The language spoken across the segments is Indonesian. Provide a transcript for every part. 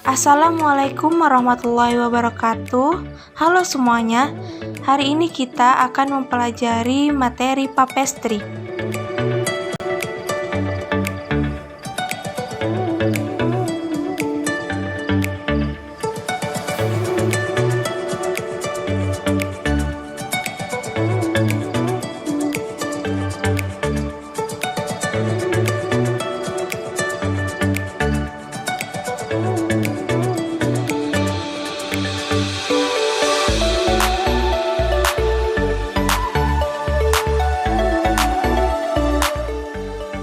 Assalamualaikum warahmatullahi wabarakatuh. Halo semuanya, hari ini kita akan mempelajari materi papestri.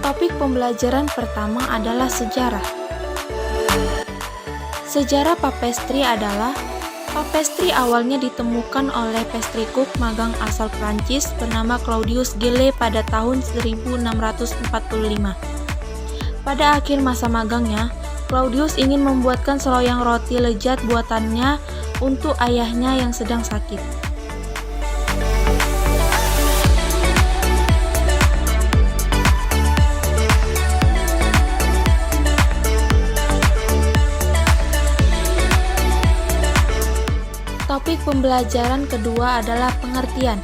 Topik pembelajaran pertama adalah sejarah. Sejarah papestri adalah papestri awalnya ditemukan oleh pastry cook magang asal Prancis bernama Claudius Gillet pada tahun 1645. Pada akhir masa magangnya, Claudius ingin membuatkan seloyang roti lezat buatannya untuk ayahnya yang sedang sakit. Topik pembelajaran kedua adalah pengertian.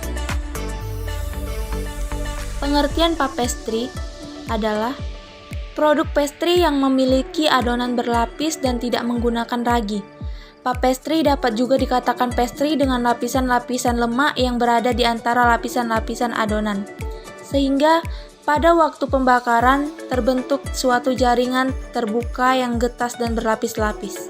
Pengertian papestri adalah produk pastry yang memiliki adonan berlapis dan tidak menggunakan ragi. Papestri dapat juga dikatakan pastry dengan lapisan-lapisan lemak yang berada di antara lapisan-lapisan adonan, sehingga pada waktu pembakaran terbentuk suatu jaringan terbuka yang getas dan berlapis-lapis.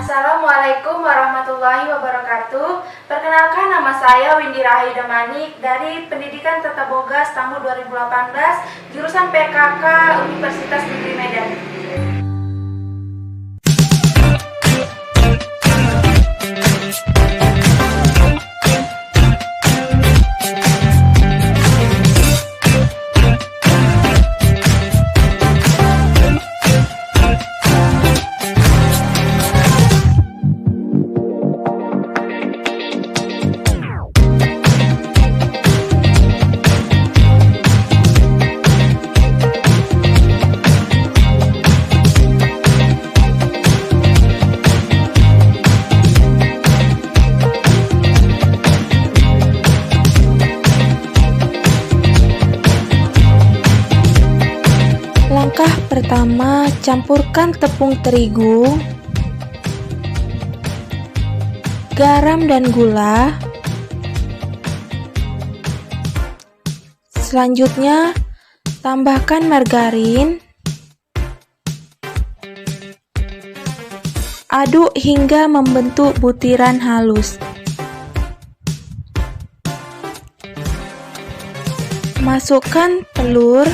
Assalamualaikum warahmatullahi wabarakatuh. Perkenalkan, nama saya Windy Rahayuda Manik dari Pendidikan Tata Boga tahun 2018, jurusan PKK Universitas Negeri Medan. Pertama, campurkan tepung terigu, garam dan gula. Selanjutnya, tambahkan margarin. Aduk hingga membentuk butiran halus. Masukkan telur.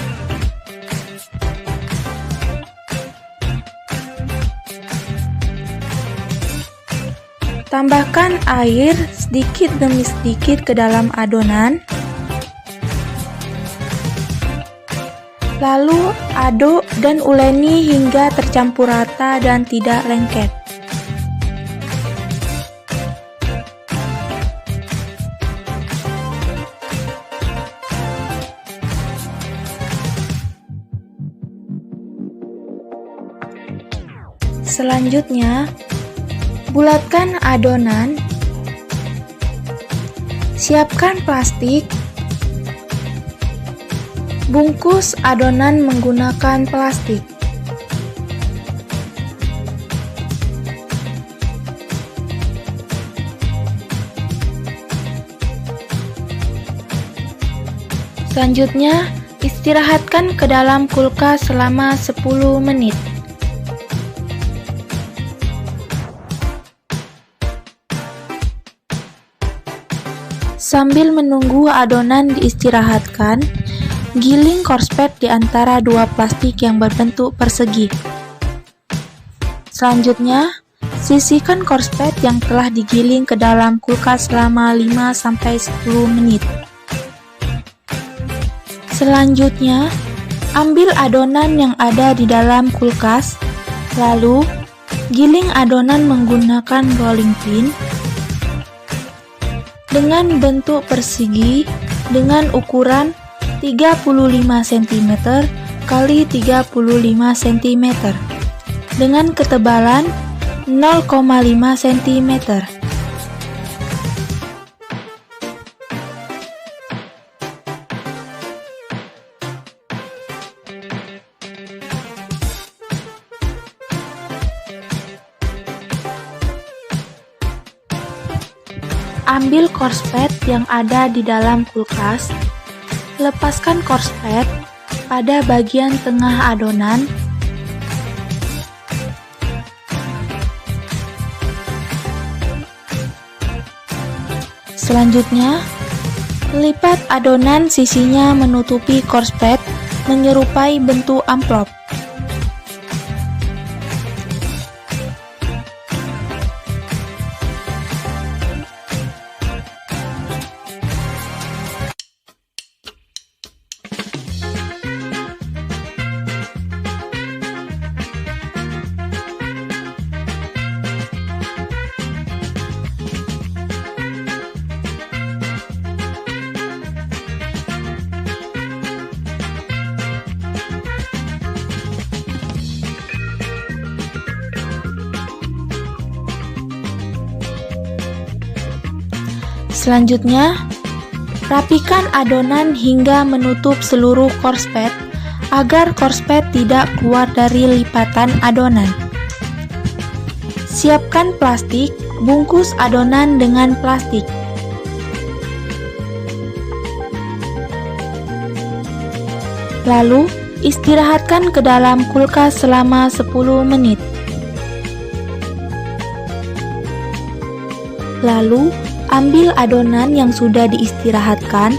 Tambahkan air sedikit demi sedikit ke dalam adonan. Lalu aduk dan uleni hingga tercampur rata dan tidak lengket. Selanjutnya, bulatkan adonan. Siapkan plastik. Bungkus adonan menggunakan plastik. Selanjutnya, istirahatkan ke dalam kulkas selama 10 menit. Sambil menunggu adonan diistirahatkan, giling korspet di antara dua plastik yang berbentuk persegi. Selanjutnya, sisihkan korspet yang telah digiling ke dalam kulkas selama 5-10 menit. Selanjutnya, ambil adonan yang ada di dalam kulkas, lalu giling adonan menggunakan rolling pin dengan bentuk persegi dengan ukuran 35 cm x 35 cm dengan ketebalan 0,5 cm. Ambil korspet yang ada di dalam kulkas, lepaskan korspet pada bagian tengah adonan. Selanjutnya, lipat adonan sisinya menutupi korspet menyerupai bentuk amplop. Selanjutnya, rapikan adonan hingga menutup seluruh korspet agar korspet tidak keluar dari lipatan adonan. Siapkan plastik, bungkus adonan dengan plastik. Lalu, istirahatkan ke dalam kulkas selama 10 menit. Lalu, ambil adonan yang sudah diistirahatkan,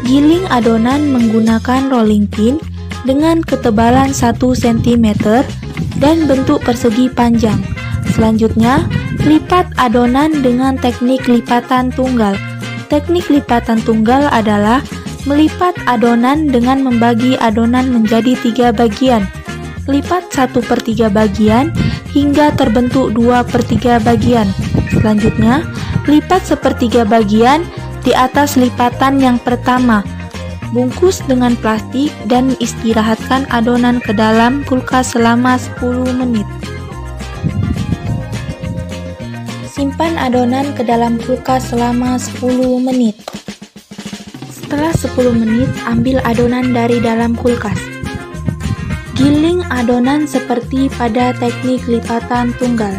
giling adonan menggunakan rolling pin dengan ketebalan 1 cm dan bentuk persegi panjang. Selanjutnya, lipat adonan dengan teknik lipatan tunggal. Teknik lipatan tunggal adalah melipat adonan dengan membagi adonan menjadi 3 bagian. Lipat 1/3 bagian hingga terbentuk 2/3 bagian. Selanjutnya, lipat 1/3 bagian di atas lipatan yang pertama. Bungkus dengan plastik dan istirahatkan adonan ke dalam kulkas selama 10 menit. Simpan adonan ke dalam kulkas selama 10 menit. Setelah 10 menit, ambil adonan dari dalam kulkas. Giling adonan seperti pada teknik lipatan tunggal.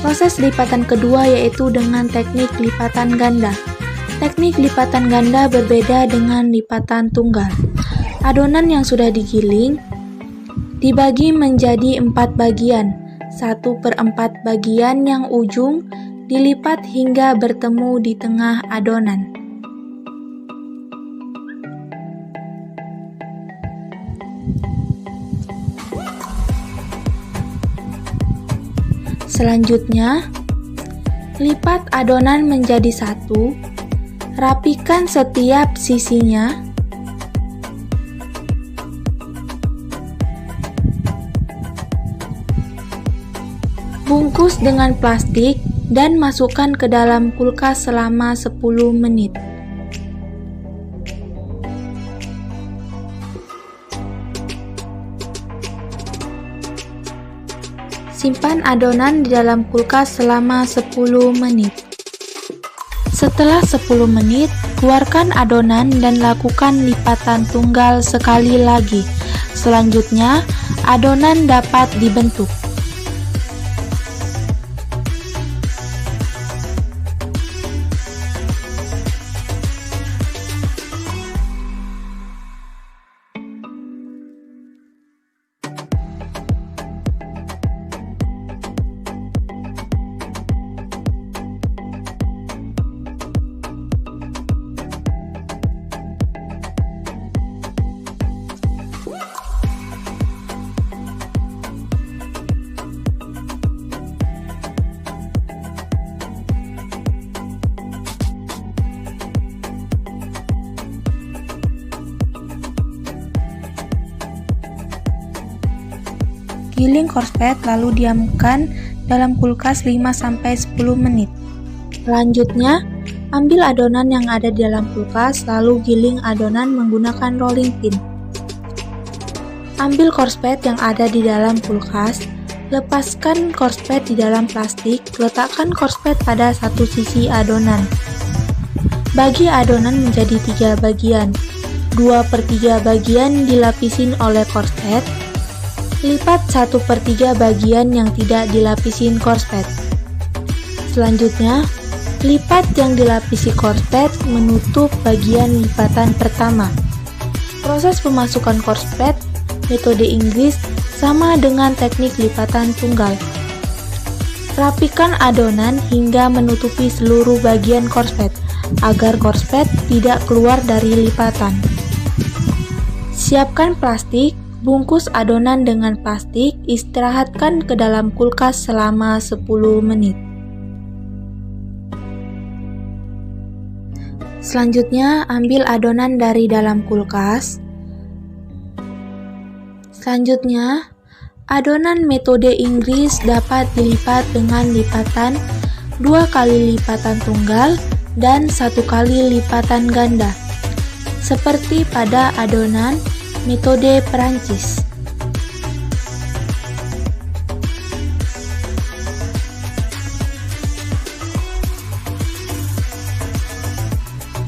Proses lipatan kedua yaitu dengan teknik lipatan ganda. Teknik lipatan ganda berbeda dengan lipatan tunggal. Adonan yang sudah digiling dibagi menjadi 4 bagian. 1/4 bagian yang ujung dilipat hingga bertemu di tengah adonan. Selanjutnya, lipat adonan menjadi satu, rapikan setiap sisinya, bungkus dengan plastik dan masukkan ke dalam kulkas selama 10 menit. Simpan adonan di dalam kulkas selama 10 menit. Setelah 10 menit, keluarkan adonan dan lakukan lipatan tunggal sekali lagi. Selanjutnya, adonan dapat dibentuk. Giling korspet lalu diamkan dalam kulkas 5-10 menit. Selanjutnya, ambil adonan yang ada di dalam kulkas lalu giling adonan menggunakan rolling pin. Ambil korspet yang ada di dalam kulkas, lepaskan korspet di dalam plastik, letakkan korspet pada satu sisi adonan. Bagi adonan menjadi 3 bagian. 2/3 bagian dilapisin oleh korspet. Lipat 1/3 bagian yang tidak dilapisin korspet. Selanjutnya, lipat yang dilapisi korspet menutup bagian lipatan pertama. Proses pemasukan korspet metode Inggris sama dengan teknik lipatan tunggal. Rapikan adonan hingga menutupi seluruh bagian korspet agar korspet tidak keluar dari lipatan. Siapkan plastik. Bungkus adonan dengan plastik, istirahatkan ke dalam kulkas selama 10 menit. Selanjutnya, ambil adonan dari dalam kulkas. Selanjutnya, adonan metode Inggris dapat dilipat dengan lipatan 2 kali lipatan tunggal dan 1 kali lipatan ganda, seperti pada adonan metode Perancis.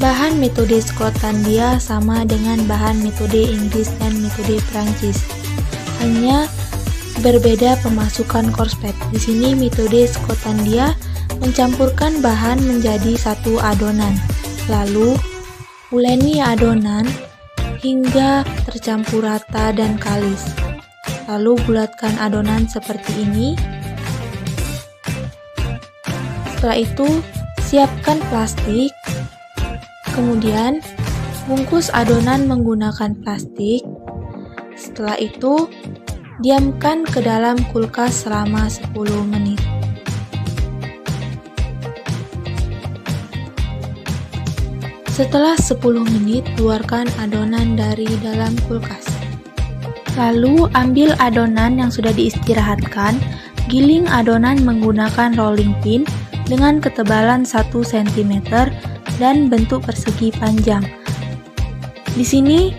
Bahan metode Skotlandia sama dengan bahan metode Inggris dan metode Perancis, hanya berbeda pemasukan korspet. Di sini metode Skotlandia mencampurkan bahan menjadi satu adonan, lalu uleni adonan hingga tercampur rata dan kalis. Lalu bulatkan adonan seperti ini. Setelah itu, siapkan plastik. Kemudian, bungkus adonan menggunakan plastik. Setelah itu, diamkan ke dalam kulkas selama 10 menit. Setelah 10 menit, keluarkan adonan dari dalam kulkas. Lalu, ambil adonan yang sudah diistirahatkan, giling adonan menggunakan rolling pin dengan ketebalan 1 cm dan bentuk persegi panjang. Di sini,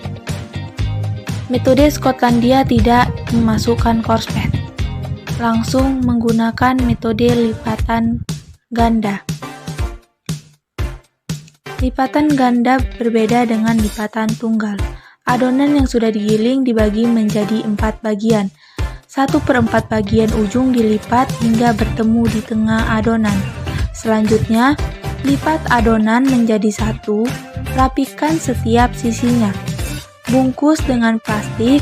metode Skotlandia tidak memasukkan korspet, langsung menggunakan metode lipatan ganda. Lipatan ganda berbeda dengan lipatan tunggal. Adonan yang sudah digiling dibagi menjadi 4 bagian. 1/4 bagian ujung dilipat hingga bertemu di tengah adonan. Selanjutnya, lipat adonan menjadi satu, rapikan setiap sisinya. Bungkus dengan plastik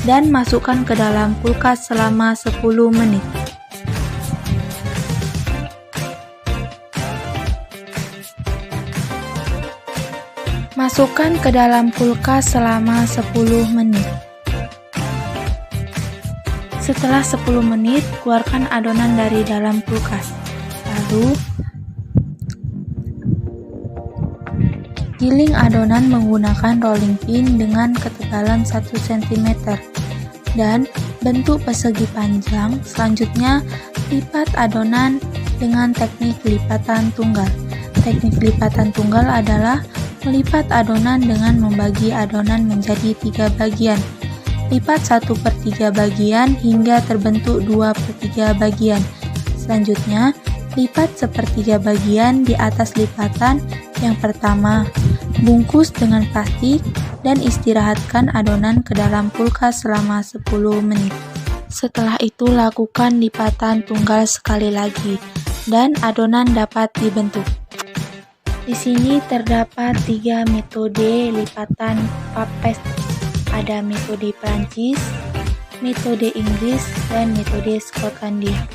dan masukkan ke dalam kulkas selama 10 menit. Masukkan ke dalam kulkas selama 10 menit. Setelah 10 menit, keluarkan adonan dari dalam kulkas. Lalu, giling adonan menggunakan rolling pin dengan ketebalan 1 cm dan bentuk persegi panjang. Selanjutnya, lipat adonan dengan teknik lipatan tunggal. Teknik lipatan tunggal adalah melipat adonan dengan membagi adonan menjadi 3 bagian. Lipat 1/3 bagian hingga terbentuk 2/3 bagian. Selanjutnya, lipat 1/3 bagian di atas lipatan yang pertama. Bungkus dengan plastik dan istirahatkan adonan ke dalam kulkas selama 10 menit. Setelah itu, lakukan lipatan tunggal sekali lagi dan adonan dapat dibentuk. Di sini terdapat 3 metode lipatan puff pastry. Ada metode Prancis, metode Inggris, dan metode Skotlandia.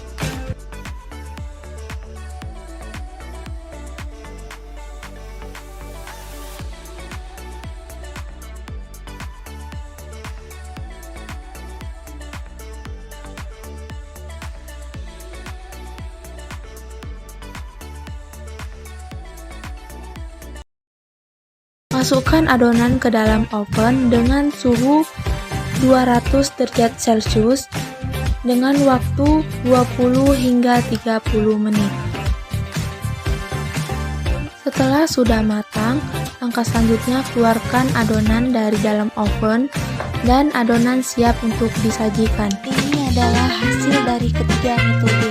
Masukkan adonan ke dalam oven dengan suhu 200 derajat Celcius dengan waktu 20 hingga 30 menit. Setelah sudah matang, langkah selanjutnya keluarkan adonan dari dalam oven dan adonan siap untuk disajikan. Ini adalah hasil dari ketiga metode.